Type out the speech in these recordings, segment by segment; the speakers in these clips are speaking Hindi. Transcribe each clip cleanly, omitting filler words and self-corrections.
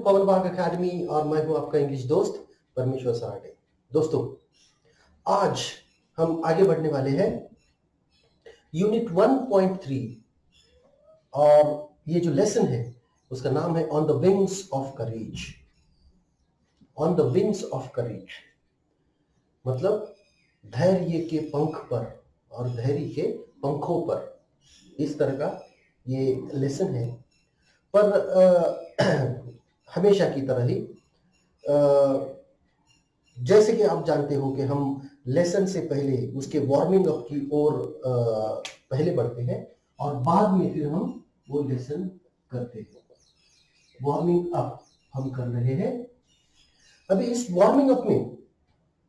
पवन बाग अकेडमी और मैं हूं आपका इंग्लिश दोस्त परमेश्वर सराटे। दोस्तों, आज हम आगे बढ़ने वाले हैं यूनिट 1.3 और ये जो लेसन है उसका नाम है on the wings of courage. On the wings of करेज मतलब धैर्य के पंख पर और धैर्य के पंखों पर, इस तरह का ये लेसन है। पर हमेशा की तरह ही जैसे कि आप जानते हो कि हम लेसन से पहले उसके वार्मिंग अप की ओर पहले बढ़ते हैं और बाद में फिर हम वो लेसन करते हैं। वार्मिंग अप हम कर रहे हैं। अभी इस वार्मिंग अप में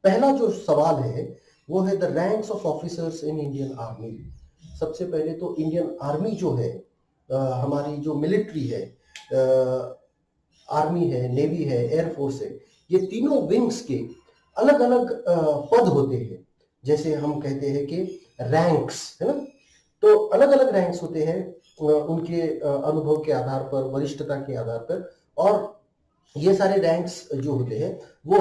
पहला जो सवाल है वो है the ranks of officers in Indian army. सबसे पहले तो इंडियन आर्मी जो है, हमारी जो मिलिट्री है, आर्मी है, नेवी है, एयरफोर्स है, ये तीनों विंग्स के अलग अलग पद होते हैं। जैसे हम कहते हैं कि रैंक्स है ना, तो अलग अलग रैंक्स होते हैं उनके अनुभव के आधार पर, वरिष्ठता के आधार पर। और ये सारे रैंक्स जो होते हैं वो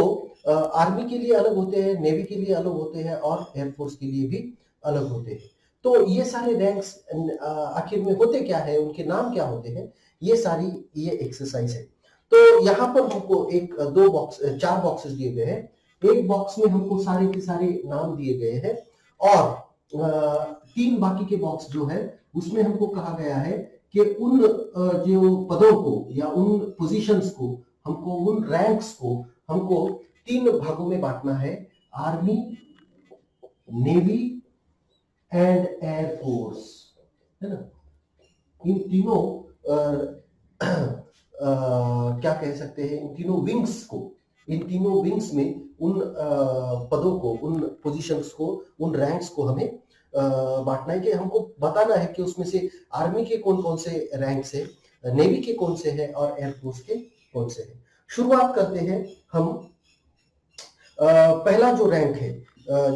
आर्मी के लिए अलग होते हैं, नेवी के लिए अलग होते हैं और एयरफोर्स के लिए भी अलग होते हैं। तो ये सारे रैंक्स आखिर में होते क्या है, उनके नाम क्या होते हैं, ये एक्सरसाइज है। तो यहाँ पर हमको चार बॉक्सेस दिए गए हैं। एक बॉक्स में हमको सारे के सारे नाम दिए गए हैं और तीन बाकी के बॉक्स जो है उसमें हमको कहा गया है कि उन जो पदों को या उन पोजीशंस को, हमको उन रैंक्स को हमको तीन भागों में बांटना है: आर्मी, नेवी एंड एयरफोर्स, है ना। इन तीनों क्या कह सकते हैं, इन तीनों विंग्स में उन पदों को, उन पोजीशंस को, उन रैंक्स को हमें बांटना है कि हमको बताना है कि उसमें से आर्मी के कौन कौन से रैंक्स है, नेवी के कौन से हैं और एयरफोर्स के कौन से हैं। शुरुआत करते हैं हम। पहला जो रैंक है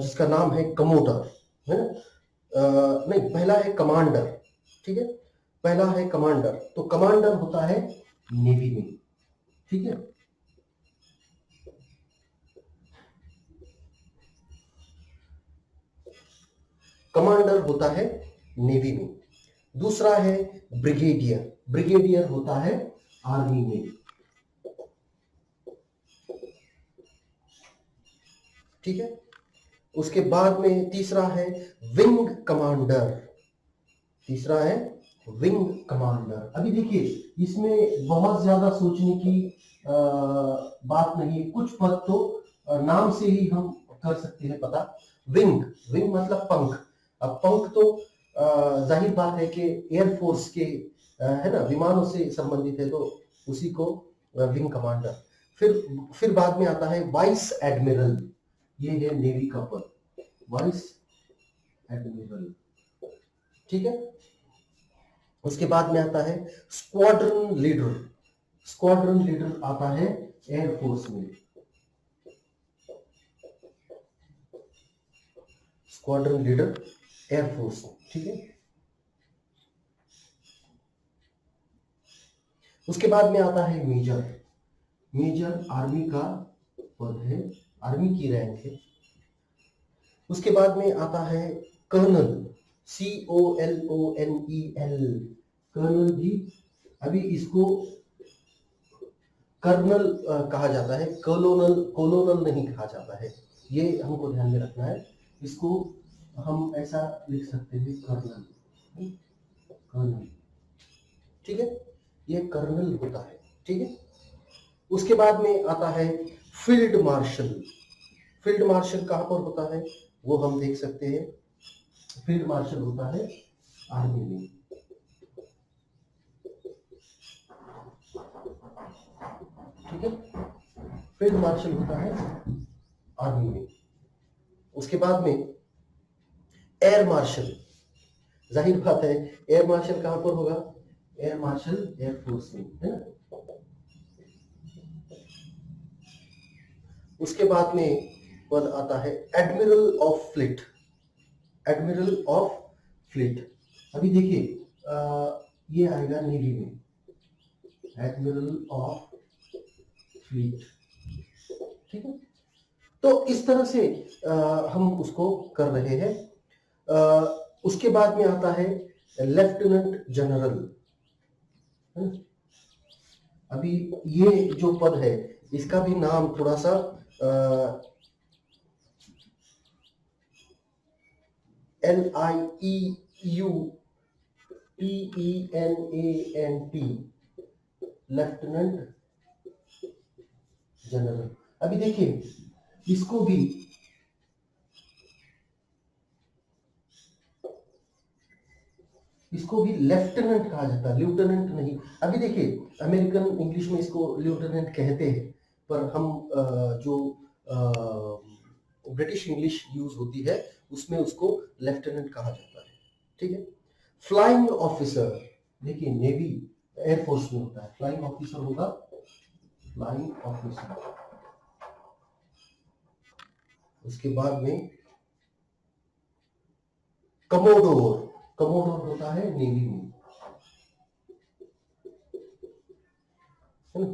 जिसका नाम है कमोडर, है ना, नहीं, पहला है कमांडर। ठीक है, पहला है कमांडर। तो कमांडर होता है नेवी में। ठीक है, कमांडर होता है नेवी में। दूसरा है ब्रिगेडियर। ब्रिगेडियर होता है आर्मी में। ठीक है, उसके बाद में तीसरा है विंग कमांडर। तीसरा है विंग कमांडर। अभी देखिए, इसमें बहुत ज्यादा सोचने की बात नहीं है। कुछ पद तो नाम से ही हम कर सकते हैं पता। विंग मतलब पंख। अब पंख तो जाहिर बात है कि एयरफोर्स के है ना, विमानों से संबंधित है, तो उसी को विंग कमांडर। फिर बाद में आता है वाइस एडमिरल। ये है नेवी का पद, वाइस एडमिरल। ठीक है, उसके बाद में आता है स्क्वाड्रन लीडर। स्क्वाड्रन लीडर आता है एयरफोर्स में। स्क्वाड्रन लीडर एयरफोर्स में। ठीक है, उसके बाद में आता है मेजर। मेजर आर्मी का पद है, आर्मी की रैंक है। उसके बाद में आता है कर्नल, COLONEL, कर्नल भी। अभी इसको कर्नल कहा जाता है, कोलोनल नहीं कहा जाता है। ये हमको ध्यान में रखना है। इसको हम ऐसा लिख सकते हैं, कर्नल। ठीक है, ये कर्नल होता है। ठीक है, उसके बाद में आता है फील्ड मार्शल। फील्ड मार्शल कहां पर होता है वो हम देख सकते हैं। फील्ड मार्शल होता है आर्मी में। ठीक है, फील्ड मार्शल होता है आर्मी में। उसके बाद में एयर मार्शल। जाहिर बात है, एयर मार्शल कहां पर होगा? एयर मार्शल एयरफोर्स में, है ना। उसके बाद में पद आता है admiral of fleet. Admiral of fleet. अभी देखिए, ये आएगा नेवी में, एडमिरल ऑफ फ्लीट, ठीक है। तो इस तरह से हम उसको कर रहे हैं। उसके बाद में आता है लेफ्टिनेंट जनरल। अभी ये जो पद है इसका भी नाम थोड़ा सा LIEUTENANT, लेफ्टिनेंट जनरल। अभी देखिए इसको भी लेफ्टिनेंट कहा जाता है, लेफ्टिनेंट नहीं। अभी देखिए अमेरिकन इंग्लिश में इसको लेफ्टिनेंट कहते हैं, पर हम जो ब्रिटिश इंग्लिश यूज होती है उसमें उसको लेफ्टिनेंट कहा जाता है, ठीक है। फ्लाइंग ऑफिसर, देखिए नेवी एयरफोर्स में होता है, फ्लाइंग ऑफिसर होगा, फ्लाइंग ऑफिसर। उसके बाद में कमोडोर, कमोडोर होता है नेवी में, है ना,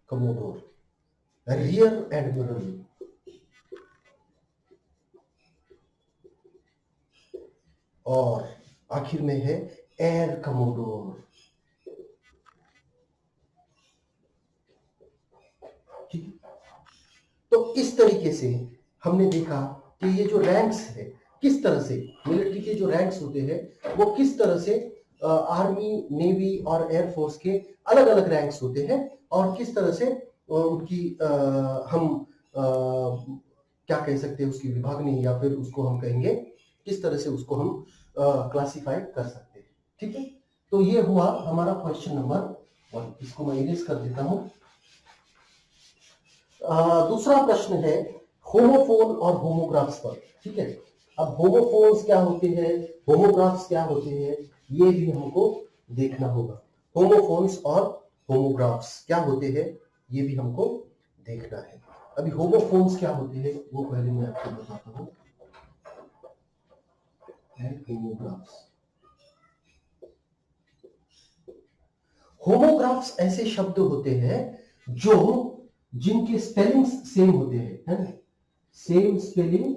कमोडोर। रियर एडमिरल, और आखिर में है एयर कमोडोर, ठीक। तो इस तरीके से हमने देखा कि ये जो रैंक्स है किस तरह से मिलिट्री के जो रैंक्स होते हैं वो किस तरह से आर्मी, नेवी और एयरफोर्स के अलग अलग रैंक्स होते हैं, और किस तरह से उनकी हम क्या कह सकते हैं उसकी विभागनी, या फिर उसको हम कहेंगे किस तरह से उसको हम क्लासिफाई कर सकते हैं, ठीक है। तो ये हुआ हमारा क्वेश्चन नंबर 1। इसको मैं इरेज कर देता हूं। दूसरा प्रश्न है होमोफोन और होमोग्राफ्स पर, ठीक है। अब होमोफोन्स क्या होते हैं, होमोग्राफ्स क्या होते हैं, ये भी हमको देखना होगा। होमोफोन्स और होमोग्राफ्स क्या होते हैं ये भी हमको देखना है। अभी होमोफोन्स क्या होते हैं वो पहले मैं आपको बताता हूं। होमोग्राफ्स, होमोग्राफ्स ऐसे शब्द होते हैं जो जिनके स्पेलिंग्स सेम होते हैं, है ना, सेम स्पेलिंग,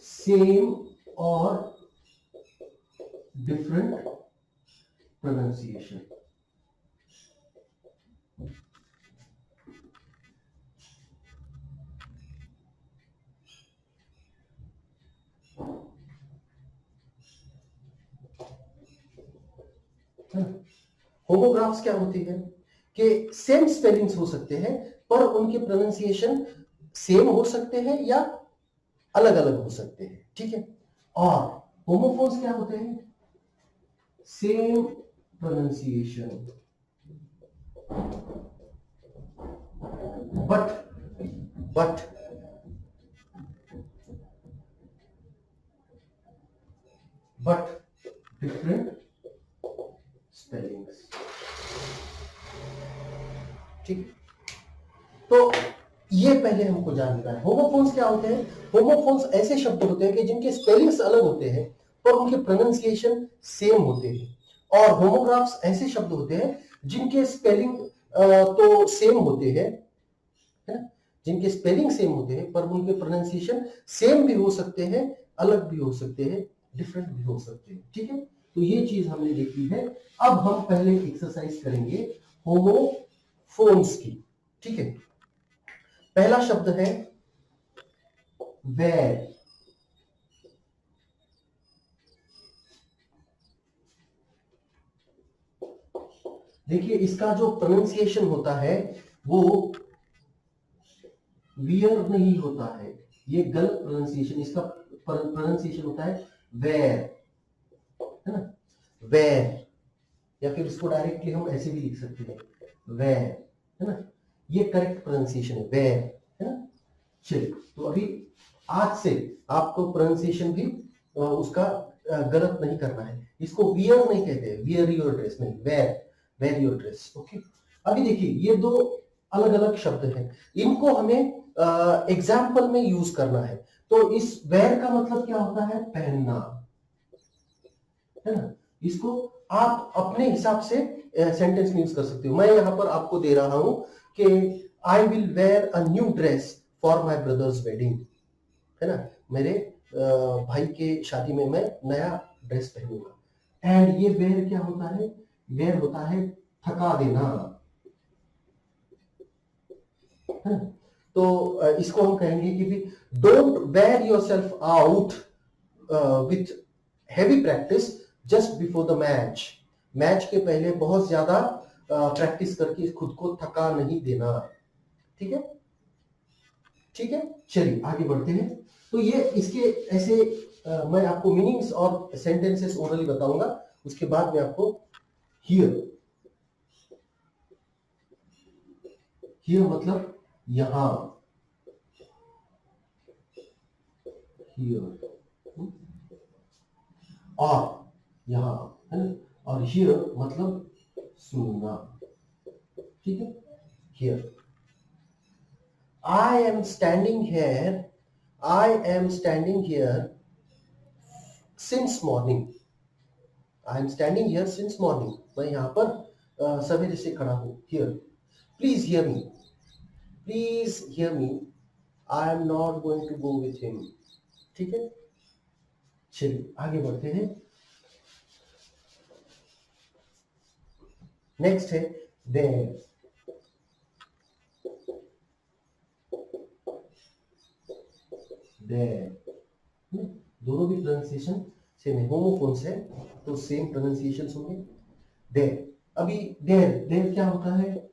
सेम और डिफरेंट प्रोनाउंसिएशन। होमोग्राफ्स क्या होती है कि सेम स्पेलिंग्स हो सकते हैं पर उनके प्रोनाउंसिएशन सेम हो सकते हैं या अलग अलग हो सकते हैं, ठीक है। और होमोफोन्स क्या होते हैं, same pronunciation but different spellings, ठीक। तो ये पहले हमको जानना है होमोफोन्स क्या होते हैं। होमोफोन्स ऐसे शब्द होते हैं कि जिनके स्पेलिंग्स अलग होते हैं पर उनके प्रोनाउंसिएशन सेम होते हैं, और होमोग्राफ्स ऐसे शब्द होते हैं जिनके स्पेलिंग तो सेम होते हैं, है ना, जिनके स्पेलिंग सेम होते हैं पर उनके प्रोनाउंसिएशन सेम भी हो सकते हैं, अलग भी हो सकते हैं, डिफरेंट भी हो सकते हैं, ठीक है। तो ये चीज हमने देखी है। अब हम पहले एक्सरसाइज करेंगे होमोफोन्स की, ठीक है। पहला शब्द है वेर, देखिए इसका जो प्रोनाउंसिएशन होता है वो वियर नहीं होता है, ये गलत प्रोनाउंसिएशन, इसका प्रोनाउंसिएशन होता है वेर, है ना, वेर, या फिर इसको डायरेक्टली हम ऐसे भी लिख सकते हैं वेर, है ना, ये करेक्ट प्रोनाउंसिएशन है वेर, है ना। चलिए तो अभी आज से आपको प्रोनाउंसिएशन भी उसका गलत नहीं करना है, इसको वियर नहीं कहते हैं, वियर योर ड्रेस नहीं, wear, wear your dress, okay. अभी देखिए ये दो अलग अलग शब्द हैं, इनको हमें एग्जाम्पल में यूज करना है। तो इस वेर का मतलब क्या होता है, पहनना, है ना, इसको आप अपने हिसाब से सेंटेंस में यूज कर सकते हो। मैं यहां पर आपको दे रहा हूं कि I will where a new dress for my brothers wedding, है ना, मेरे भाई के शादी में मैं नया ड्रेस पहनूंगा। एंड ये वेयर क्या होता है? वेयर होता है थका देना, है ना? तो इसको हम कहेंगे कि भी don't wear yourself out with heavy practice just before the match. Match के पहले बहुत ज्यादा प्रैक्टिस करके खुद को थका नहीं देना। ठीक है, ठीक है, चलिए आगे बढ़ते हैं। तो ये इसके ऐसे मैं आपको मीनिंग्स और सेंटेंसेस ओरली बताऊंगा, उसके बाद मैं आपको हियर, हियर मतलब यहां, हियर और यहां, है ना, और हियर मतलब सुनना। ठीक है, here I am standing here, I am standing here since morning, I am standing here since morning, मैं यहां पर सवेरे से खड़ा हूं। Hear, please hear me, please hear me, I am not going to go with him. ठीक है, चलिए आगे बढ़ते हैं। नेक्स्ट है देयर, देयर, दोनों भी प्रोनाउंसिएशन सेम है, होमोफोन्स है तो सेम प्रोनाउंसिएशन होंगे। देयर, अभी देयर, देयर क्या होता है?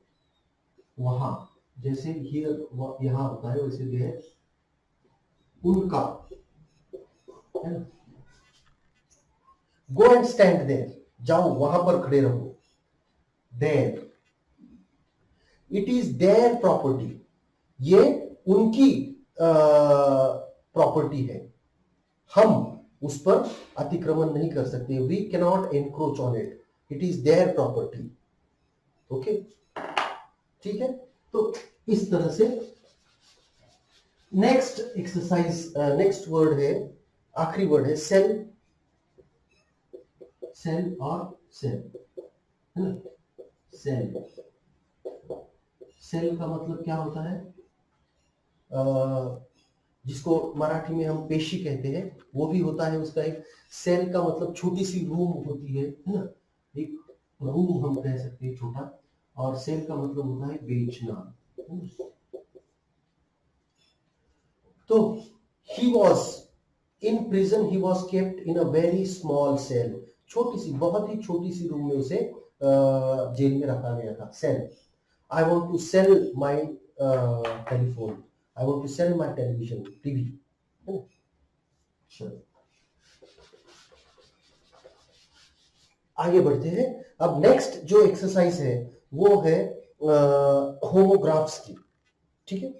वहां, जैसे हियर यहां होता है वैसे देयर उनका, है ना। गो एंड स्टैंड देयर, जाओ वहां पर खड़े रहो। There, it is their property, ये उनकी प्रॉपर्टी है, हम उस पर अतिक्रमण नहीं कर सकते, we can not encroach on it, it is their property. Okay, ठीक है, तो इस तरह से नेक्स्ट एक्सरसाइज, नेक्स्ट वर्ड है, आखिरी वर्ड है सेल, सेल और सेल, है ना। सेल, सेल का मतलब क्या होता है? जिसको मराठी में हम पेशी कहते हैं, वो भी होता है उसका एक। सेल का मतलब छोटी सी रूम होती है ना, एक रूम हम कह सकते हैं छोटा, और सेल का मतलब होता है बेचना। तो he was in prison, he was kept in a very small cell, छोटी सी, बहुत ही छोटी सी रूम में उसे जेल में रखा गया था। Cell, I want to sell my telephone, I want to sell my television, TV. चलो आगे बढ़ते हैं। अब नेक्स्ट जो एक्सरसाइज है वो है होमोग्राफ्स की। ठीक है,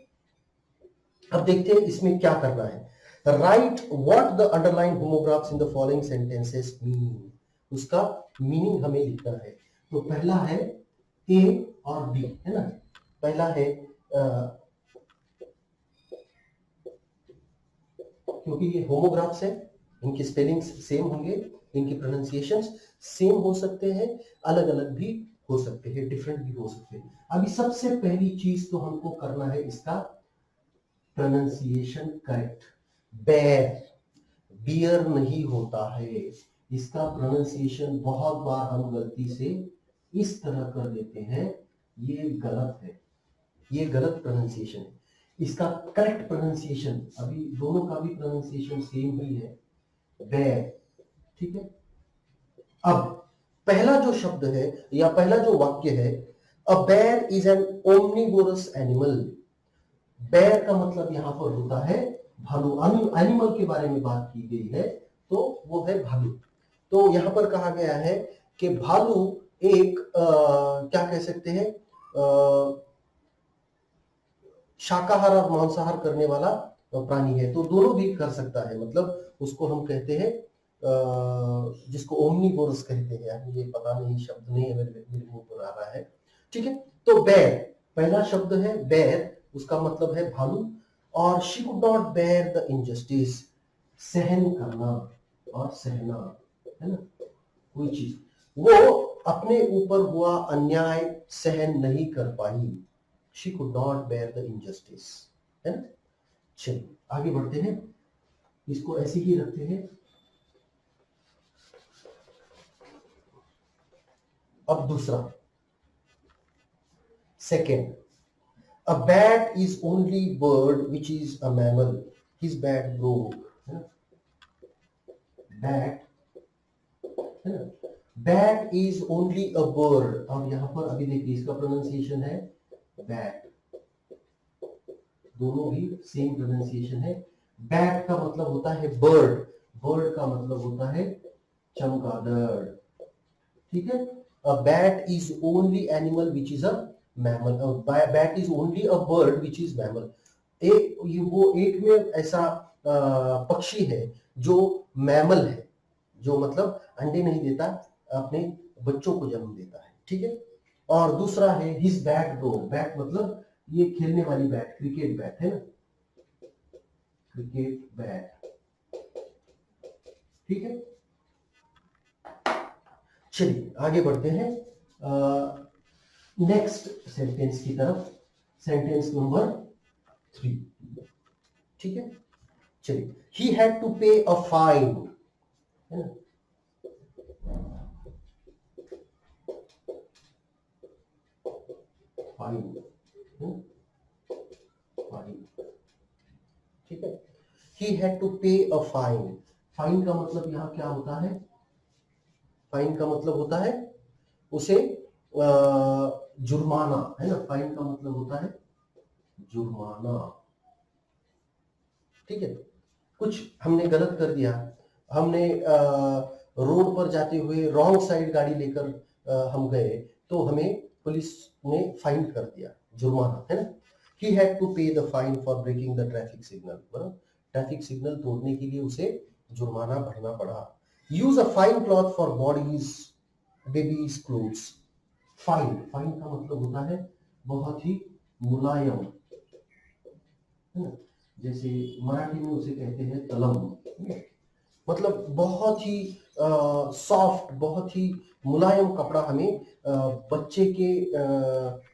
अब देखते हैं इसमें क्या करना है। Right what the underline homographs in the following sentences mean, उसका मीनिंग हमें लिखना है। तो पहला है ए और बी, है ना। पहला है क्योंकि ये होमोग्राफ्स है, इनके स्पेलिंग्स सेम होंगे, इनके प्रोनाउंसिएशंस सेम हो सकते हैं, अलग अलग भी हो सकते हैं, डिफरेंट भी हो सकते हैं। अभी सबसे पहली चीज तो हमको करना है इसका प्रोनाउंसिएशन करेक्ट। बेर, बियर नहीं होता है, इसका प्रोनाउंसिएशन बहुत बार हम गलती से इस तरह कर देते हैं, ये गलत है, ये गलत प्रोनाउंसिएशन है। इसका करेक्ट प्रोनाउंसिएशन, अभी दोनों का भी प्रोनाउंसिएशन सेम ही है, बेर। ठीक है, अब पहला जो शब्द है या पहला जो वाक्य है, अ बेर इज एन ओमनिवोरस एनिमल। बेर का मतलब यहां पर होता है भालू, एनिमल के बारे में बात की गई है तो वो है भालू। तो यहां पर कहा गया है कि भालू एक क्या कह सकते हैं, शाकाहार और मांसाहार करने वाला प्राणी है, तो दोनों भी कर सकता है, मतलब उसको हम कहते हैं जिसको ओमनीवोरस कहते हैं, ये पता नहीं शब्द नहीं है मेरे मुंह पर आ रहा है। ठीक है, तो बेर पहला शब्द है, बेर उसका मतलब है भालू, और she could not bear the injustice, सहन करना और सहना, है ना, कोई चीज। वो अपने ऊपर हुआ अन्याय सहन नहीं कर पाई। She could not bear the injustice, है ना। चलिए आगे बढ़ते हैं, इसको ऐसे ही रखते हैं। अब दूसरा, second, a bat is only bird which is a mammal, his bat broke, है ना। bat, है ना, bat is only a bird, और यहां पर अभी देखिए इसका प्रोनाउंसिएशन है bat, दोनों ही सेम प्रोनाउंसिएशन है। bat का मतलब होता है बर्ड, बर्ड का मतलब होता है चमगादड़, ठीक है। A bat is only animal which is a mammal. A bat is only a bird which is mammal. वो एक में ऐसा पक्षी है जो मैमल है, जो मतलब अंडे नहीं देता, अपने बच्चों को जन्म देता है, ठीक है। और दूसरा है हिज बैट ब्रो, बैट मतलब ये खेलने वाली बैट, क्रिकेट बैट है ना, क्रिकेट बैट, ठीक है। चलिए आगे बढ़ते हैं नेक्स्ट सेंटेंस की तरफ, सेंटेंस नंबर 3, ठीक है। चलिए, ही हैड टू पे अ फाइन, है ना, फाइन, फाइन, ठीक है। ही हैड टू पे अ फाइन, फाइन का मतलब यहां क्या होता है, फाइन का मतलब होता है उसे जुर्माना, है ना, फाइन का मतलब होता है जुर्माना, ठीक है। कुछ हमने गलत कर दिया, हमने रोड पर जाते हुए रॉन्ग साइड गाड़ी लेकर हम गए, तो हमें पुलिस ने फाइन कर दिया, जुर्माना, है ना। He had to pay the fine for breaking the traffic signal, traffic signal तोड़ने के लिए उसे जुर्माना भरना पड़ा। Use a fine cloth for bodies babies clothes, fine, fine का मतलब होता है बहुत ही मुलायम, है ना, जैसे मराठी में उसे कहते हैं तलम, मतलब बहुत ही सॉफ्ट, बहुत ही मुलायम कपड़ा हमें बच्चे के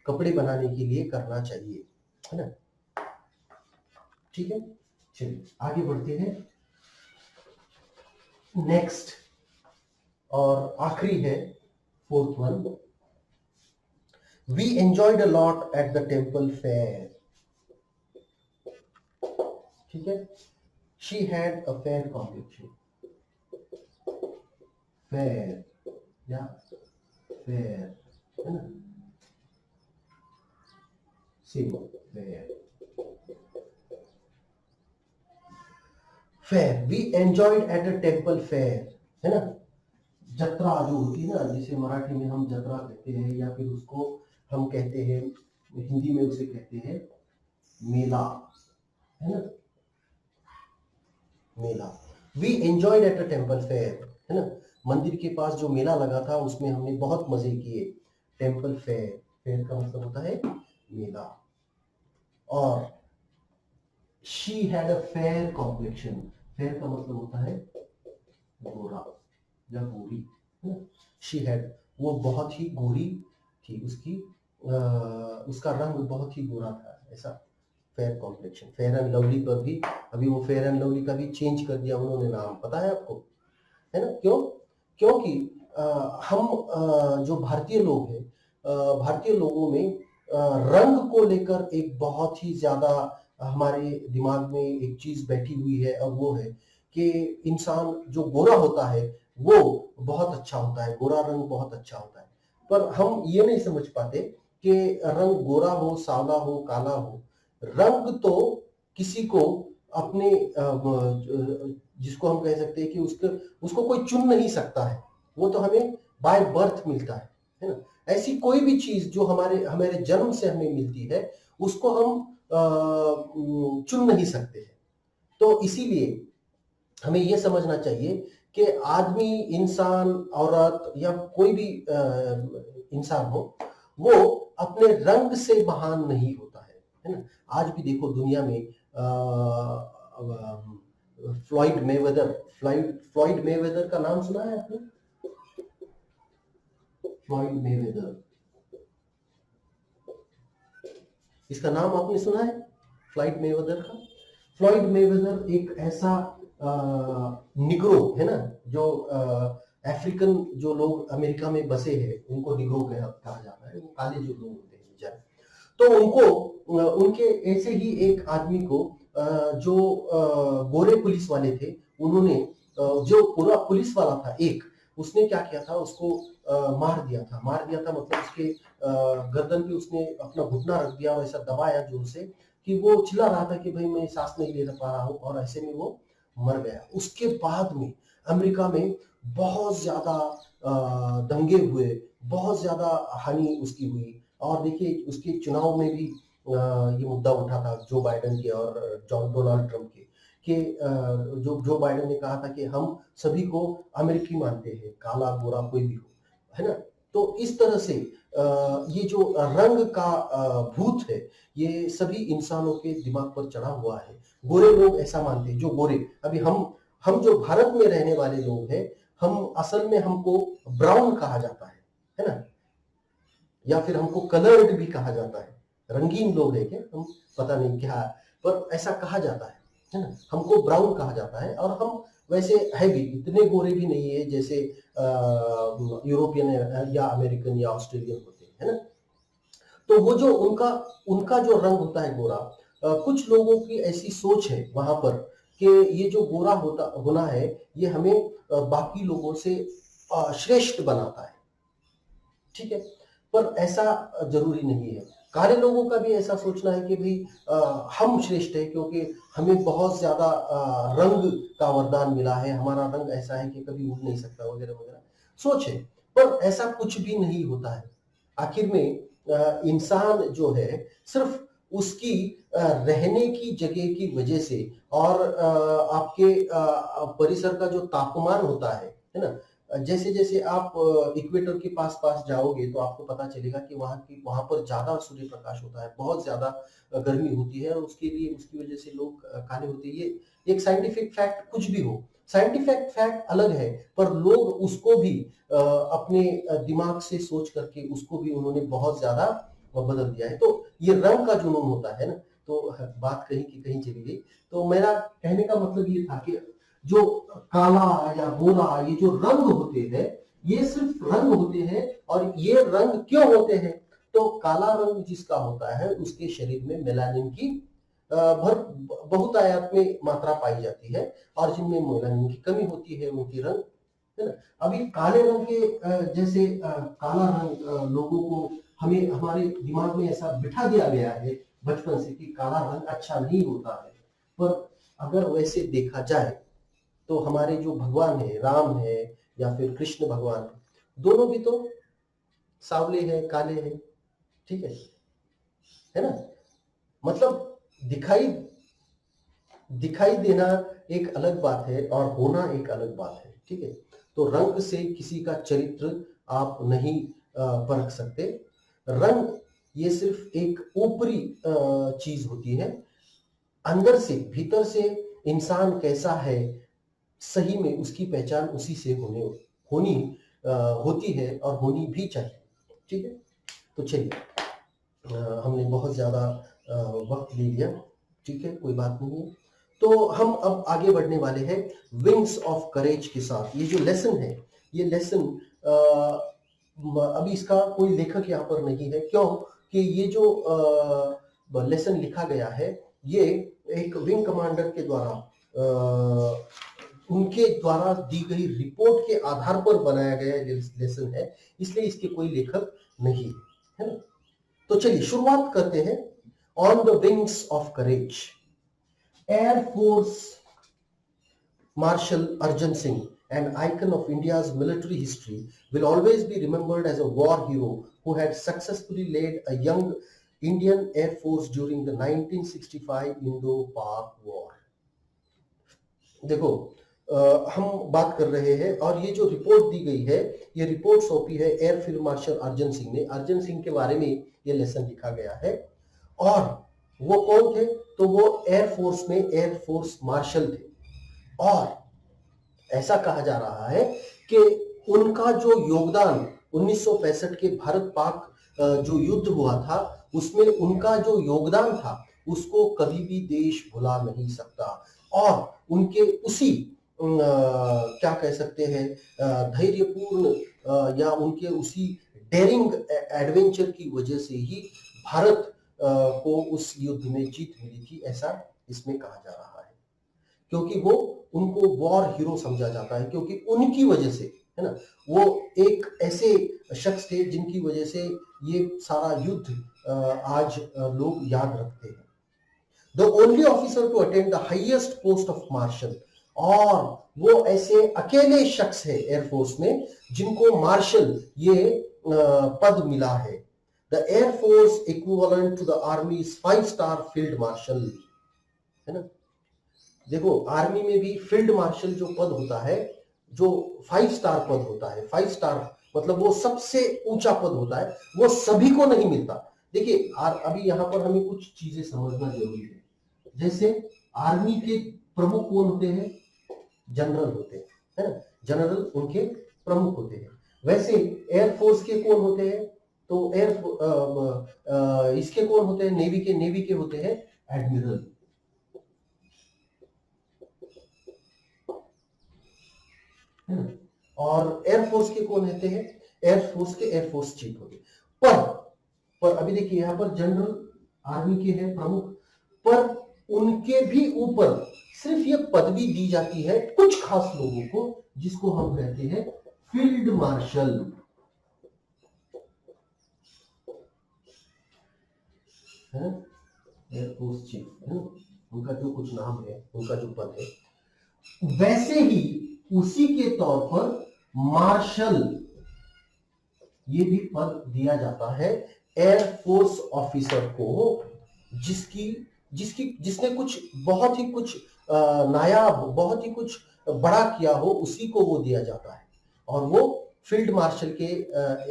कपड़े बनाने के लिए करना चाहिए, है ना, ठीक है। चलिए आगे बढ़ते हैं, नेक्स्ट और आखिरी है, fourth one, we enjoyed a lot at the temple fair, ठीक है। She had a fair complexion, fair या फेयर, है ना, same, fair, fair, we enjoyed at a temple fair, है ना, जत्रा जो होती है ना, जिसे मराठी में हम जत्रा कहते हैं, या फिर उसको हम कहते हैं, हिंदी में उसे कहते हैं मेला, है ना, मेला। We enjoyed at a temple fair, है ना, मंदिर के पास जो मेला लगा था उसमें हमने बहुत मजे किए, टेम्पल फेयर, फेयर का मतलब होता है मेला। और she had a fair complexion, fair का मतलब होता है गोरा या गोरी, है ना, शी हैड, वो बहुत ही गोरी थी, उसकी उसका रंग बहुत ही गोरा था, ऐसा fair complexion. Fair and lovely पर भी अभी वो फेयर एंड लवली का भी चेंज कर दिया उन्होंने नाम, पता है आपको, है ना, क्यों, क्योंकि हम जो भारतीय लोग हैं, भारतीय लोगों में रंग को लेकर एक बहुत ही ज्यादा हमारे दिमाग में एक चीज बैठी हुई है, और वो है कि इंसान जो गोरा होता है वो बहुत अच्छा होता है, गोरा रंग बहुत अच्छा होता है। पर हम ये नहीं समझ पाते कि रंग गोरा हो, सावला हो, काला हो, रंग तो किसी को अपने जिसको हम कह सकते हैं कि उसको कोई चुन नहीं सकता है, वो तो हमें बाय बर्थ मिलता है ना। ऐसी कोई भी चीज जो हमारे हमारे जन्म से हमें मिलती है उसको हम चुन नहीं सकते हैं। तो इसीलिए हमें यह समझना चाहिए कि आदमी, इंसान, औरत या कोई भी इंसान हो, वो अपने रंग से महान नहीं होता है ना। आज भी देखो दुनिया में फ्लॉइड मेवेदर, फ्लॉइड मेवेदर का नाम सुना है आपने, फ्लॉयड मेवेदर, इसका नाम आपने सुना है फ्लॉयड मेवेदर का? फ्लॉयड मेवेदर एक ऐसा निग्रो है ना, जो अफ्रीकन जो लोग अमेरिका में बसे हैं उनको निग्रो कहा जाता है, वो काले जो लोग होते हैं बेचारे, तो उनको उनके ऐसे ही एक आदमी को जो गोरे पुलिस वाले थे, उन्होंने जो पूरा पुलिस वाला था एक, उसने क्या किया था, उसको मार दिया था मतलब उसके गर्दन पे उसने अपना घुटना रख दिया और ऐसा दबाया जोर से कि वो चिल्ला रहा था कि भाई मैं सांस नहीं ले पा रहा हूँ, और ऐसे में वो मर गया। उसके बाद में अमेरिका में बहुत ज्यादा दंगे हुए, बहुत ज्यादा हानि उसकी हुई, और देखिए उसके चुनाव में भी ये मुद्दा उठा था जो बाइडेन के और डोनाल्ड ट्रंप के, कि जो जो बाइडेन ने कहा था कि हम सभी को अमेरिकी मानते हैं, काला गोरा कोई भी हो, है ना। तो इस तरह से ये जो रंग का भूत है, ये सभी इंसानों के दिमाग पर चढ़ा हुआ है। गोरे लोग ऐसा मानते हैं, जो गोरे, अभी हम जो भारत में रहने वाले लोग हैं, हम असल में हमको ब्राउन कहा जाता है ना, या फिर हमको कलर्ड भी कहा जाता है, रंगीन लोग हैं क्या हम, पता नहीं क्या, पर ऐसा कहा जाता है ना, हमको ब्राउन कहा जाता है। और हम वैसे है भी, इतने गोरे भी नहीं है जैसे यूरोपियन या अमेरिकन या ऑस्ट्रेलियन होते हैं, है ना। तो वो जो उनका उनका जो रंग होता है गोरा, कुछ लोगों की ऐसी सोच है वहां पर कि ये जो गोरा होना है, ये हमें बाकी लोगों से श्रेष्ठ बनाता है, ठीक है, पर ऐसा जरूरी नहीं है। काले लोगों का भी ऐसा सोचना है कि भाई हम श्रेष्ठ है क्योंकि हमें बहुत ज्यादा रंग का वरदान मिला है, हमारा रंग ऐसा है कि कभी उड़ नहीं सकता, वगैरह वगैरह सोच है, पर ऐसा कुछ भी नहीं होता है। आखिर में इंसान जो है सिर्फ उसकी रहने की जगह की वजह से और आपके परिसर का जो तापमान होता है ना, जैसे जैसे आप इक्वेटर के पास पास जाओगे तो आपको पता चलेगा कि वहां पर ज्यादा सूर्य प्रकाश होता है, बहुत ज्यादा गर्मी होती है, और उसकी वजह से लोग काले होते हैं। ये एक साइंटिफिक फैक्ट, कुछ भी हो, साइंटिफिक फैक्ट अलग है, पर लोग उसको भी अपने दिमाग से सोच करके उसको भी उन्होंने बहुत ज्यादा बदल दिया है। तो ये रंग का जुनून होता है ना, तो बात कहीं की कहीं चली गई। तो मेरा कहने का मतलब ये था कि जो काला या गोरा, ये जो रंग होते हैं, ये सिर्फ रंग होते हैं। और ये रंग क्यों होते हैं? तो काला रंग जिसका होता है उसके शरीर में मेलानिन की बहुत आयात में मात्रा पाई जाती है, और जिनमें मेलानिन की कमी होती है उनकी रंग, है ना। अभी काले रंग के जैसे काला रंग लोगों को, हमें हमारे दिमाग में ऐसा बिठा दिया गया है बचपन से कि काला रंग अच्छा नहीं होता है। पर अगर वैसे देखा जाए तो हमारे जो भगवान है, राम है या फिर कृष्ण भगवान है, दोनों भी तो सावले हैं, काले हैं, ठीक है ना। मतलब दिखाई दिखाई देना एक अलग बात है और होना एक अलग बात है, ठीक है। तो रंग से किसी का चरित्र आप नहीं परख सकते। रंग ये सिर्फ एक ऊपरी चीज होती है, अंदर से, भीतर से इंसान कैसा है, सही में उसकी पहचान उसी से होनी होती है और होनी भी चाहिए, ठीक है। तो चलिए, हमने बहुत ज्यादा वक्त ले लिया, ठीक है, कोई बात नहीं है। तो हम अब आगे बढ़ने वाले हैं विंग्स ऑफ करेज के साथ। ये जो लेसन है, ये लेसन अभी इसका कोई लेखक यहाँ पर नहीं है, क्यों कि ये जो लेसन लिखा गया है, ये एक विंग कमांडर के द्वारा उनके द्वारा दी गई रिपोर्ट के आधार पर बनाया गया लेसन है, इसलिए इसके कोई लेखक नहीं है ना। तो चलिए शुरुआत करते हैं। On the wings of courage. Air force marshal Arjan Singh, an icon of India's military history, will always be remembered as a war hero who had successfully led a young Indian Air Force during the 1965 Indo-Pak War. देखो, हम बात कर रहे हैं और ये जो रिपोर्ट दी गई है, ये रिपोर्ट सौंपी है air field marshal Arjan Singh ने। अर्जन सिंह के बारे में ये लेसन लिखा गया है। और वो कौन थे? तो वो एयर फोर्स में एयर फोर्स मार्शल थे, और ऐसा कहा जा रहा है कि उनका जो योगदान 1965 के भारत पाक जो युद्ध हुआ था, उसमें उनका जो योगदान था उसको कभी भी देश भुला नहीं सकता। और उनके उसी क्या कह सकते हैं धैर्यपूर्ण या उनके उसी डेयरिंग एडवेंचर की वजह से ही भारत को उस युद्ध में जीत मिली थी, ऐसा इसमें कहा जा रहा है। क्योंकि वो उनको वॉर हीरो समझा जाता है, क्योंकि उनकी वजह से, है ना, वो एक ऐसे शख्स थे जिनकी वजह से ये सारा युद्ध आज लोग याद रखते हैं। The only officer to attend the highest post of marshal, और वो ऐसे अकेले शख्स है एयरफोर्स में जिनको मार्शल ये पद मिला है। The air force equivalent to the army five star field marshal, है ना। देखो आर्मी में भी फील्ड मार्शल जो पद होता है, जो 5-स्टार पद होता है, 5 स्टार मतलब वो सबसे ऊंचा पद होता है, वो सभी को नहीं मिलता। देखिए अभी यहां पर हमें कुछ चीजें समझना जरूरी है। जैसे आर्मी के प्रमुख कौन होते हैं? जनरल होते हैं, है ना, जनरल उनके प्रमुख होते हैं। वैसे एयरफोर्स के कौन होते हैं? तो इसके कौन होते हैं? नेवी के होते हैं एडमिरल। और एयरफोर्स के कौन होते हैं? एयरफोर्स के एयरफोर्स चीफ होते हैं। पर अभी देखिए यहां पर जनरल आर्मी के हैं प्रमुख, पर उनके भी ऊपर सिर्फ ये पदवी दी जाती है कुछ खास लोगों को, जिसको हम कहते हैं फील्ड मार्शल। एयरफोर्स चीफ, है ना, उनका जो कुछ नाम है, उनका जो पद है। वैसे ही उसी के तौर पर मार्शल ये भी पद दिया जाता है एयरफोर्स ऑफिसर को, जिसने कुछ बहुत ही कुछ नायाब, बहुत ही कुछ बड़ा किया हो, उसी को वो दिया जाता है। और वो फील्ड मार्शल के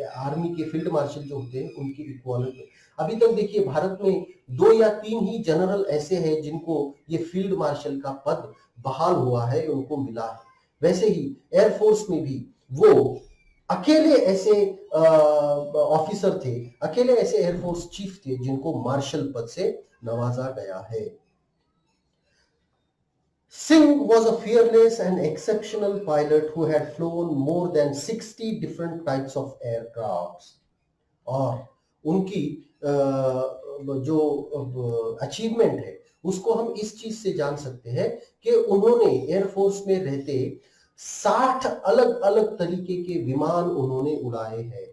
आर्मी के फील्ड मार्शल जो होते हैं उनकी इक्वालिटी। अभी तक देखिए भारत में 2 या 3 ही जनरल ऐसे हैं जिनको ये फील्ड मार्शल का पद बहाल हुआ है, उनको मिला है। वैसे ही एयरफोर्स में भी वो अकेले ऐसे ऑफिसर थे, अकेले ऐसे एयरफोर्स चीफ थे जिनको मार्शल पद से नवाजा गया है। Singh was a fearless and exceptional pilot who had flown more than 60 different types of aircrafts. और उनकी जो अचीवमेंट है उसको हम इस चीज से जान सकते हैं कि उन्होंने एयरफोर्स में रहते 60 अलग अलग तरीके के विमान उन्होंने उड़ाए हैं।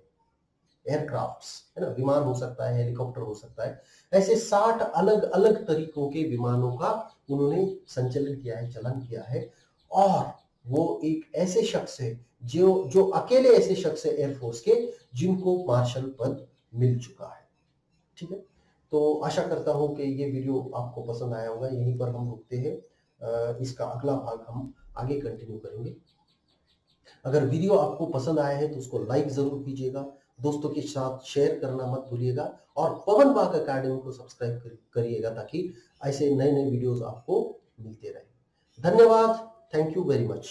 एयरक्राफ्ट्स, है ना, विमान हो सकता है, हेलीकॉप्टर हो सकता है, ऐसे 60 अलग अलग तरीकों के विमानों का उन्होंने संचालन किया है, चलन किया है। और वो एक ऐसे शख्स है जो अकेले ऐसे शख्स है एयरफोर्स के जिनको मार्शल पद मिल चुका है। ठीक है, तो आशा करता हूं कि ये वीडियो आपको पसंद आया होगा। यहीं पर हम रुकते हैं, इसका अगला भाग हम आगे कंटिन्यू करेंगे। अगर वीडियो आपको पसंद आया है तो उसको लाइक जरूर कीजिएगा, दोस्तों के साथ शेयर करना मत भूलिएगा, और पवन बाग अकेडमी को सब्सक्राइब करिएगा ताकि ऐसे नए नए वीडियोस आपको मिलते रहे। धन्यवाद, थैंक यू वेरी मच।